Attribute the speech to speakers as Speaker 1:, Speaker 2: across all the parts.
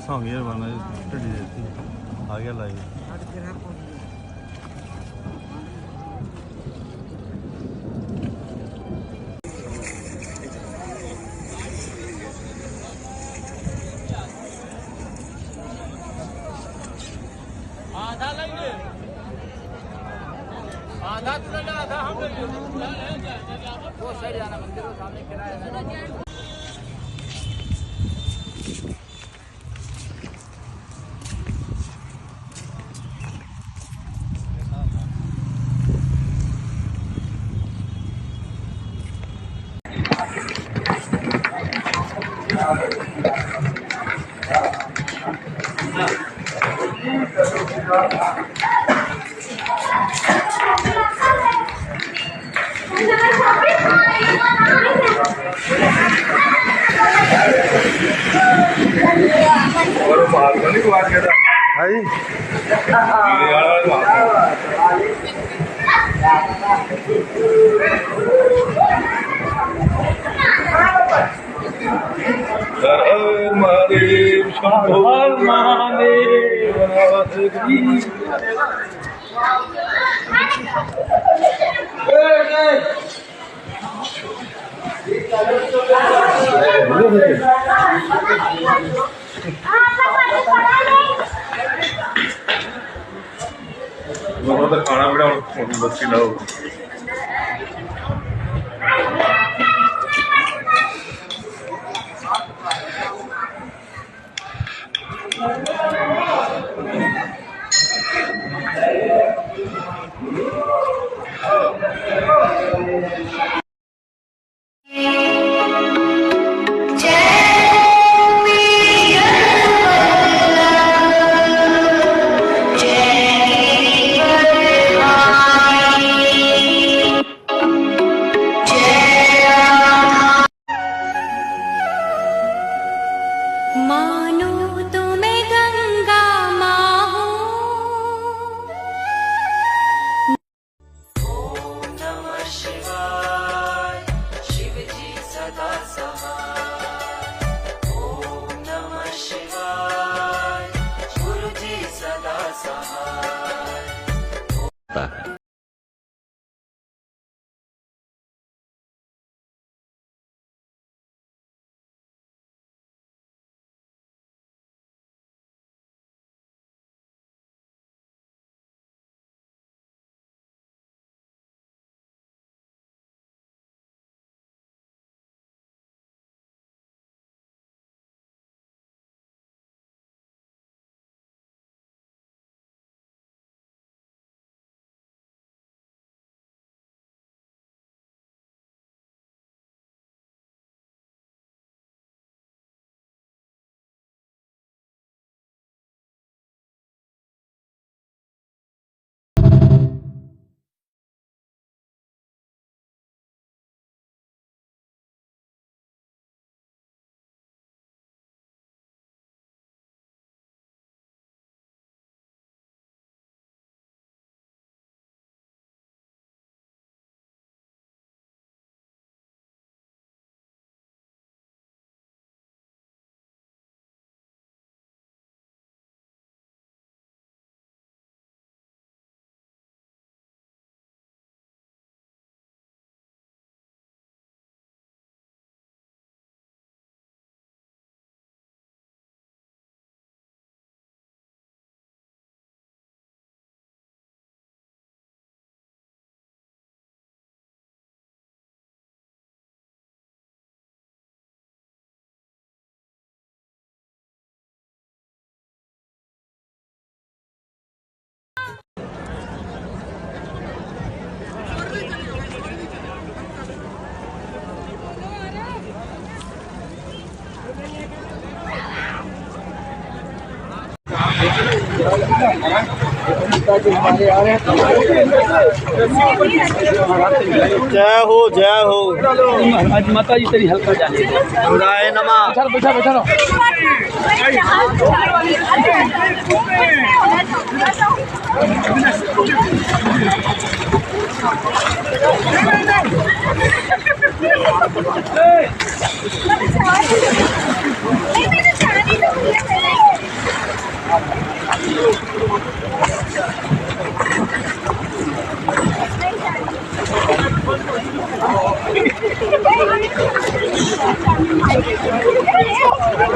Speaker 1: बस हो गई बना ढी देती आ गया लाइव।
Speaker 2: आधा लेंगे, आधा तो लेना, आधा हम लेंगे। वो साइड जाना, मंदिर के सामने किराया। खाना पीना बच्ची लो।
Speaker 1: जय हो जय हो।
Speaker 3: आज माता जी तेरी हल्का जाने
Speaker 1: राय नमा।
Speaker 3: बैठा बैठा रहो।
Speaker 4: नहीं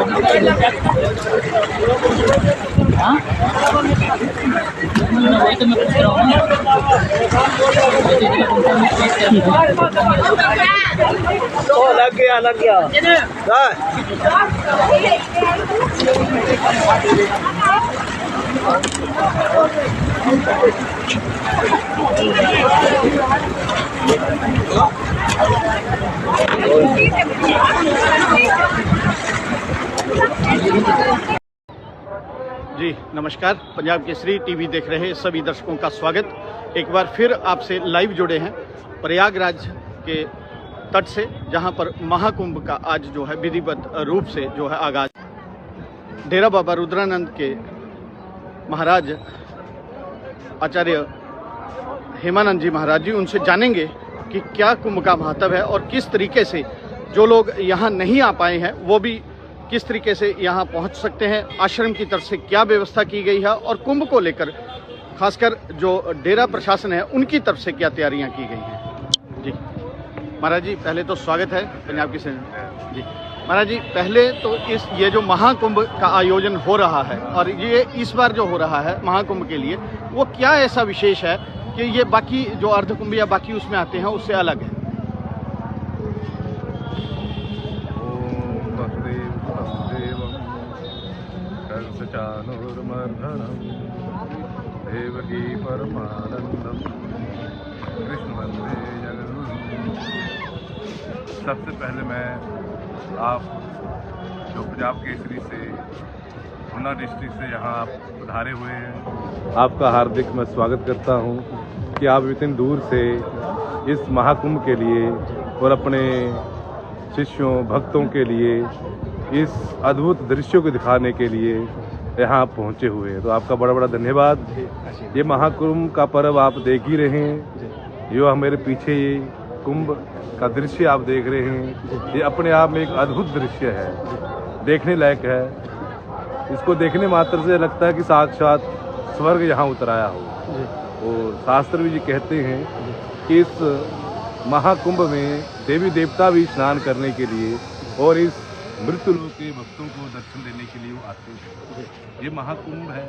Speaker 3: हाँ वही तो मैं पूछ रहा हूँ
Speaker 1: लग गया जी नमस्कार। पंजाब केसरी टीवी देख रहे सभी दर्शकों का स्वागत। एक बार फिर आपसे लाइव जुड़े हैं प्रयागराज के तट से, जहां पर महाकुंभ का आज जो है विधिवत रूप से जो है आगाज। डेरा बाबा रुद्रानंद के महाराज आचार्य हेमानंद जी महाराज जी, उनसे जानेंगे कि क्या कुंभ का महत्व है और किस तरीके से जो लोग यहाँ नहीं आ पाए हैं वो भी किस तरीके से यहाँ पहुँच सकते हैं। आश्रम की तरफ से क्या व्यवस्था की गई है और कुंभ को लेकर खासकर जो डेरा प्रशासन है उनकी तरफ से क्या तैयारियाँ की गई हैं। जी महाराज जी, पहले तो स्वागत है पंजाब की सेना जी। महाराज जी, पहले तो ये जो महाकुंभ का आयोजन हो रहा है और ये इस बार जो हो रहा है महाकुंभ के लिए, वो क्या ऐसा विशेष है कि ये बाकी जो अर्धकुंभ या बाकी उसमें आते हैं उससे अलग है?
Speaker 4: देवकी परमानंदम कृष्ण वंदे जगन्नाथ। सबसे पहले मैं आप जो पंजाब केसरी से ऊना डिस्ट्रिक्ट से यहाँ आप पधारे हुए हैं, आपका हार्दिक मैं स्वागत करता हूँ कि आप इतनी दूर से इस महाकुंभ के लिए और अपने शिष्यों भक्तों के लिए इस अद्भुत दृश्यों को दिखाने के लिए यहाँ पहुँचे हुए हैं। तो आपका बड़ा बड़ा धन्यवाद। ये महाकुंभ का पर्व आप देख ही रहे हैं, जो मेरे पीछे ये कुंभ का दृश्य आप देख रहे हैं, ये अपने आप में एक अद्भुत दृश्य है, देखने लायक है। इसको देखने मात्र से लगता है कि साक्षात स्वर्ग यहाँ उतर आया हो। और शास्त्र भी जी कहते हैं कि इस महाकुंभ में देवी देवता भी स्नान करने के लिए और इस मृत्यु लोक के भक्तों को दर्शन देने के लिए वो आते हैं। ये महाकुंभ है।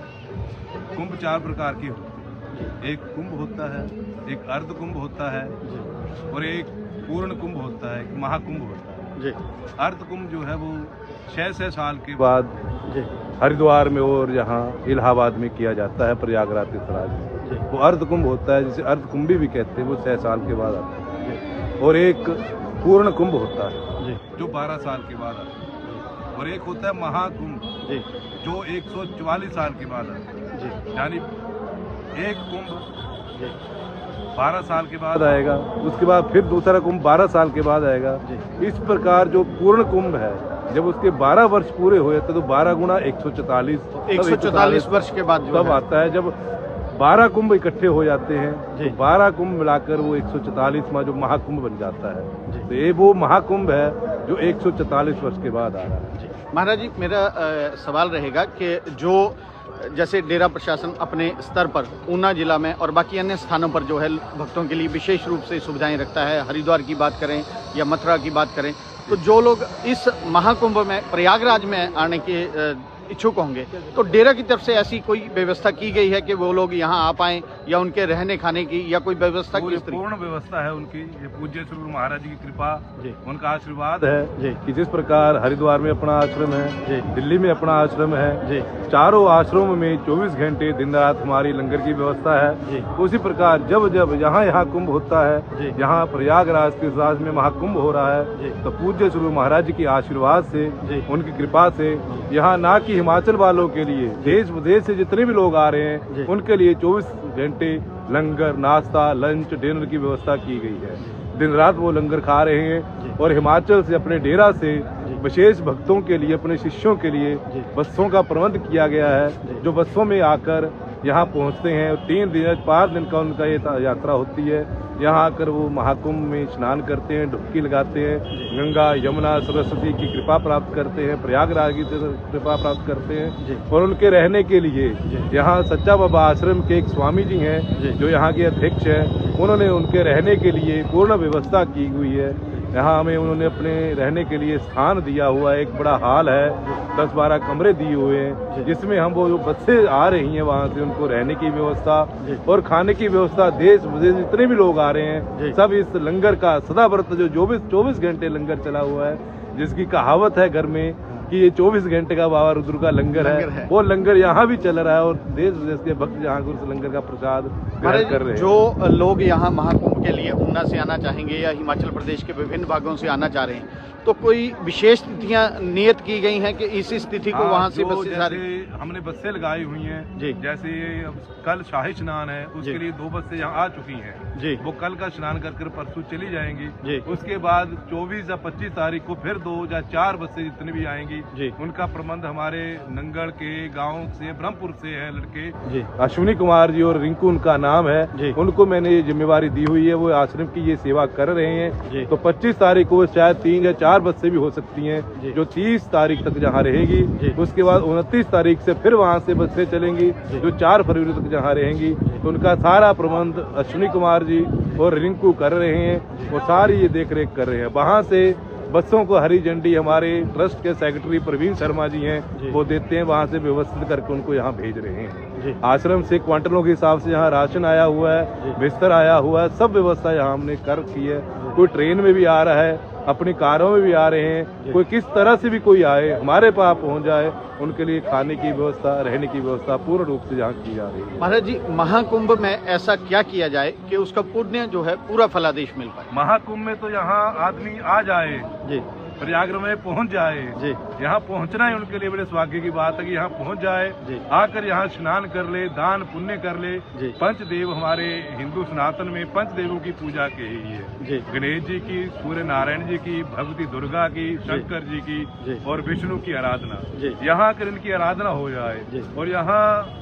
Speaker 4: कुंभ 4 प्रकार के होते हैं। एक कुंभ होता है, एक अर्ध कुंभ होता है और एक पूर्ण कुंभ होता है, एक महाकुंभ होता है। अर्ध कुंभ जो है वो 6 साल के बाद हरिद्वार में और यहाँ इलाहाबाद में किया जाता है, प्रयागराज के सराज में। वो अर्ध कुंभ होता है, जिसे अर्ध कुंभी भी कहते हैं, वो 6 साल के बाद आता है। और एक पूर्ण कुंभ होता है जो 12 साल के बाद आता है। और एक होता है महाकुंभ जो 144 साल के बाद आता है। यानी एक कुंभ 12 साल के बाद आएगा, उसके बाद फिर दूसरा कुंभ 12 साल के बाद आएगा। इस प्रकार जो पूर्ण कुंभ है, जब उसके 12 वर्ष पूरे हुए तो 12 गुना 144 वर्ष के बाद तब आता है, जब 12 कुंभ इकट्ठे हो जाते हैं तो 12 कुंभ मिलाकर वो 144वां जो महाकुंभ बन जाता है। तो ये वो महाकुंभ है जो 144 वर्ष के बाद आ रहा है।
Speaker 1: महाराज जी, मेरा सवाल रहेगा कि जो जैसे डेरा प्रशासन अपने स्तर पर ऊना जिला में और बाकी अन्य स्थानों पर जो है भक्तों के लिए विशेष रूप से सुविधाएं रखता है, हरिद्वार की बात करें या मथुरा की बात करें, तो जो लोग इस महाकुंभ में प्रयागराज में आने के इच्छुक होंगे तो डेरा की तरफ से ऐसी कोई व्यवस्था की गई है कि वो लोग यहाँ आ पाएं या उनके रहने खाने की या कोई व्यवस्था की?
Speaker 4: पूर्ण व्यवस्था है उनकी। ये पूज्य श्री महाराज जी की कृपा, उनका आशीर्वाद है कि जिस प्रकार हरिद्वार में अपना आश्रम है, दिल्ली में अपना आश्रम है, चारों आश्रमों में 24 घंटे दिन रात हमारी लंगर की व्यवस्था है। उसी प्रकार जब जब यहाँ कुंभ होता है, यहाँ प्रयागराज के साथ में महाकुंभ हो रहा है, तो पूज्य श्री महाराज जी के आशीर्वाद से, उनकी कृपा से यहाँ ना कि हिमाचल वालों के लिए, देश विदेश से जितने भी लोग आ रहे हैं उनके लिए 24 घंटे लंगर, नाश्ता, लंच, डिनर की व्यवस्था की गई है। दिन रात वो लंगर खा रहे हैं। और हिमाचल से अपने डेरा से विशेष भक्तों के लिए, अपने शिष्यों के लिए बसों का प्रबंध किया गया है, जो बसों में आकर यहाँ पहुँचते हैं। 3 दिन 5 दिन का उनका ये यात्रा होती है। यहाँ आकर वो महाकुंभ में स्नान करते हैं, डुबकी लगाते हैं, गंगा यमुना सरस्वती की कृपा प्राप्त करते हैं, प्रयागराज की कृपा प्राप्त करते हैं। और उनके रहने के लिए यहाँ सच्चा बाबा आश्रम के एक स्वामी जी हैं जो यहाँ के अध्यक्ष हैं, उन्होंने उनके रहने के लिए पूर्ण व्यवस्था की हुई है। यहाँ हमें उन्होंने अपने रहने के लिए स्थान दिया हुआ है। एक बड़ा हॉल है, 10-12 कमरे दिए हुए हैं, जिसमें हम वो जो बसें आ रही हैं वहाँ से उनको रहने की व्यवस्था और खाने की व्यवस्था, देश विदेश जितने भी लोग आ रहे हैं सब इस लंगर का सदाव्रत जो 24 घंटे लंगर चला हुआ है, जिसकी कहावत है घर में कि ये 24 घंटे का बाबा रुद्र का लंगर है। वो लंगर यहाँ भी चल रहा है और देश विदेश के भक्त यहाँ उस लंगर का प्रसाद ग्रहण कर रहे हैं।
Speaker 1: जो लोग यहाँ महाकुंभ के लिए ऊना से आना चाहेंगे या हिमाचल प्रदेश के विभिन्न भागों से आना चाह रहे हैं, तो कोई विशेष तिथियां नियत की गई हैं कि इसी तिथि को वहाँ से बसें
Speaker 4: हमने बसें लगाई हुई हैं
Speaker 1: जी।
Speaker 4: जैसे कल शाही स्नान है, उसके लिए 2 बसें यहाँ आ चुकी हैं
Speaker 1: जी।
Speaker 4: वो कल का स्नान कर परसों चली जाएंगी
Speaker 1: जी।
Speaker 4: उसके बाद 24 या 25 तारीख को फिर 2 या 4 बसें जितनी भी आएंगी
Speaker 1: जी।
Speaker 4: उनका प्रबंध हमारे नंगल के गाँव से, ब्रह्मपुर से है लड़के
Speaker 1: जी।
Speaker 4: अश्विनी कुमार जी और रिंकू उनका नाम है, उनको मैंने ये जिम्मेवारी दी हुई है। वो आश्रम की ये सेवा कर रहे हैं। तो 25 तारीख को शायद 3 या 4 बसें भी हो सकती हैं जो 30 तारीख तक जहाँ रहेगी। उसके बाद 29 तारीख से फिर वहाँ से बसें चलेंगी जो 4 फरवरी तक जहाँ रहेंगी। तो उनका सारा प्रबंध अश्विनी कुमार जी और रिंकू कर रहे हैं और सारी ये देख रेख कर रहे हैं। वहाँ से बसों को हरी झंडी हमारे ट्रस्ट के सेक्रेटरी प्रवीण शर्मा जी हैं, वो देते हैं। वहाँ से व्यवस्थित करके उनको यहाँ भेज रहे हैं। आश्रम से क्वांटलों के हिसाब से यहाँ राशन आया हुआ है, बिस्तर आया हुआ है, सब व्यवस्था यहाँ हमने कर रखी है। कोई ट्रेन में भी आ रहा है, अपनी कारों में भी आ रहे हैं, कोई किस तरह से भी कोई आए हमारे पास पहुँच जाए, उनके लिए खाने की व्यवस्था, रहने की व्यवस्था पूर्ण रूप से यहाँ की जा रही है।
Speaker 1: महाराज जी, महाकुंभ में ऐसा क्या किया जाए कि उसका पुण्य जो है पूरा फलादेश मिल पाए?
Speaker 4: महाकुंभ में तो यहाँ आदमी आ जाए
Speaker 1: जी,
Speaker 4: प्रयागराज में पहुंच जाए
Speaker 1: जी।
Speaker 4: यहाँ पहुंचना ही उनके लिए बड़े सौभाग्य की बात है कि यहाँ पहुंच जाए, आकर यहाँ स्नान कर ले, दान पुण्य कर ले। पंचदेव हमारे हिंदू सनातन में पंचदेवों की पूजा की ही है, गणेश जी की, सूर्य नारायण जी की, भगवती दुर्गा की, शंकर जी की और विष्णु की आराधना। यहाँ आकर इनकी आराधना हो जाए और यहाँ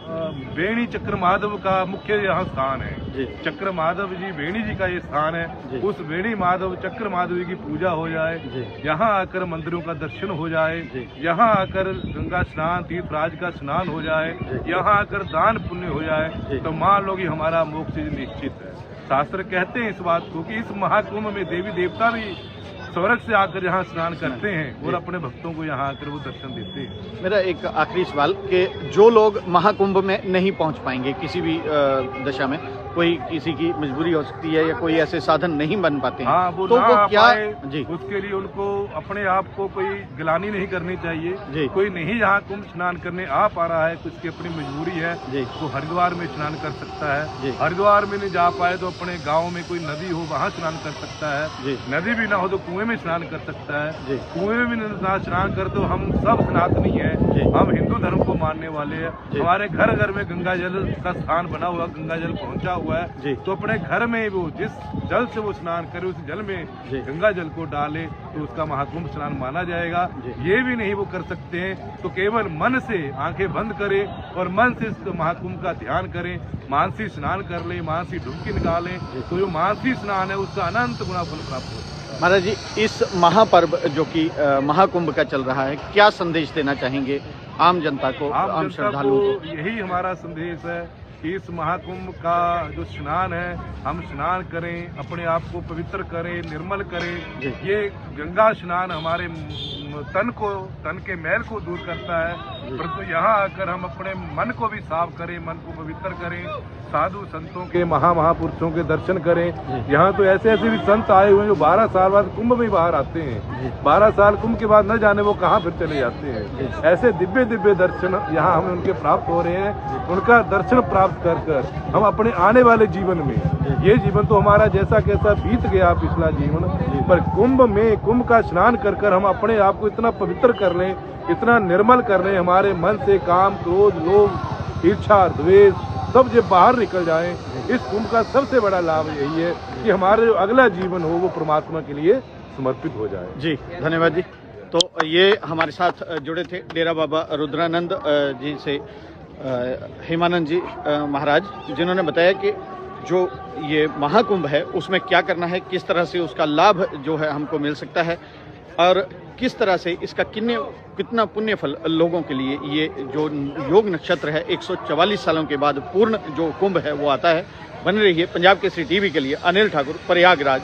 Speaker 4: बेणी चक्र माधव का मुख्य यहाँ स्थान है। चक्र माधव जी बेणी जी का ये स्थान है। उस बेणी माधव चक्र माधव जी की पूजा हो जाए, यहाँ आकर मंदिरों का दर्शन हो जाए, यहाँ आकर गंगा स्नान तीर्थराज का स्नान हो जाए, यहाँ आकर दान पुण्य हो जाए, तो मान लो कि हमारा मोक्ष निश्चित है। शास्त्र कहते हैं इस बात को कि इस महाकुंभ में देवी देवता भी स्वर्ग से आकर यहाँ स्नान करते हैं और अपने भक्तों को यहाँ आकर वो दर्शन देते हैं।
Speaker 1: मेरा एक आखिरी सवाल कि जो लोग महाकुंभ में नहीं पहुँच पाएंगे किसी भी दशा में, कोई किसी की मजबूरी हो सकती है या कोई ऐसे साधन नहीं बन पाते हैं,
Speaker 4: हाँ, वो
Speaker 1: तो वो क्या
Speaker 4: जी उसके लिए उनको अपने आप को कोई गिलानी नहीं करनी चाहिए। कोई नहीं यहाँ कुंभ स्नान करने आ पा रहा है, उसकी अपनी मजबूरी है, तो हरिद्वार में स्नान कर सकता है। हरिद्वार में नहीं जा पाए तो अपने गाँव में कोई नदी हो वहाँ स्नान कर सकता है। नदी भी ना हो तो कुएं में स्नान कर सकता है। कुएं में भी स्नान कर तो हम सब सनातनी है, हम हिंदू धर्म को मानने वाले हैं। हमारे घर घर में गंगा जल का स्थान बना हुआ, गंगा जल पहुंचा हुआ है, तो अपने घर में वो जिस जल से वो स्नान करे उस जल में गंगा जल को डाले तो उसका महाकुंभ स्नान माना जाएगा। ये भी नहीं वो कर सकते हैं तो केवल मन से आंखें बंद करें और मन से इस महाकुंभ का ध्यान करें, मानसी स्नान कर ले, मानसी डुबकी निकालें, तो जो मानसी स्नान है उसका अनंत गुना फल प्राप्त होता है।
Speaker 1: महाराज जी, इस महापर्व जो कि महाकुंभ का चल रहा है, क्या संदेश देना चाहेंगे आम जनता को, आम श्रद्धालुओं को?
Speaker 4: यही हमारा संदेश है कि इस महाकुंभ का जो स्नान है हम स्नान करें, अपने आप को पवित्र करें, निर्मल करें। ये गंगा स्नान हमारे तन के मैल को दूर करता है, परंतु यहाँ आकर हम अपने मन को भी साफ करें, मन को पवित्र करें, साधु संतों के महापुरुषों के दर्शन करें। यहाँ तो ऐसे ऐसे भी संत आए हुए हैं जो 12 साल बाद कुंभ में बाहर आते हैं, 12 साल कुंभ के बाद न जाने वो कहाँ फिर चले जाते हैं। ऐसे दिव्य दिव्य दर्शन यहाँ हमें उनके प्राप्त हो रहे हैं। उनका दर्शन प्राप्त कर हम अपने आने वाले जीवन में, ये जीवन तो हमारा जैसा कैसा बीत गया पिछला जीवन, पर कुंभ में कुंभ का स्नान कर हम अपने आप को इतना पवित्र कर लें, इतना निर्मल कर लें, हमारे मन से काम, क्रोध, लोभ, ईर्ष्या, द्वेष सब जब बाहर निकल जाएं। इस कुंभ का सबसे बड़ा लाभ यही है कि हमारे जो अगला जीवन हो वो परमात्मा के लिए समर्पित हो जाए।
Speaker 1: जी धन्यवाद जी। तो ये हमारे साथ जुड़े थे डेरा बाबा रुद्रानंद जी से हेमानंद जी महाराज, जिन्होंने बताया कि जो ये महाकुंभ है उसमें क्या करना है, किस तरह से उसका लाभ जो है हमको मिल सकता है और किस तरह से इसका कितना पुण्य फल लोगों के लिए ये जो योग नक्षत्र है 144 सालों के बाद पूर्ण जो कुंभ है वो आता है। बने रहिए पंजाब केसरी टीवी के लिए। अनिल ठाकुर, प्रयागराज।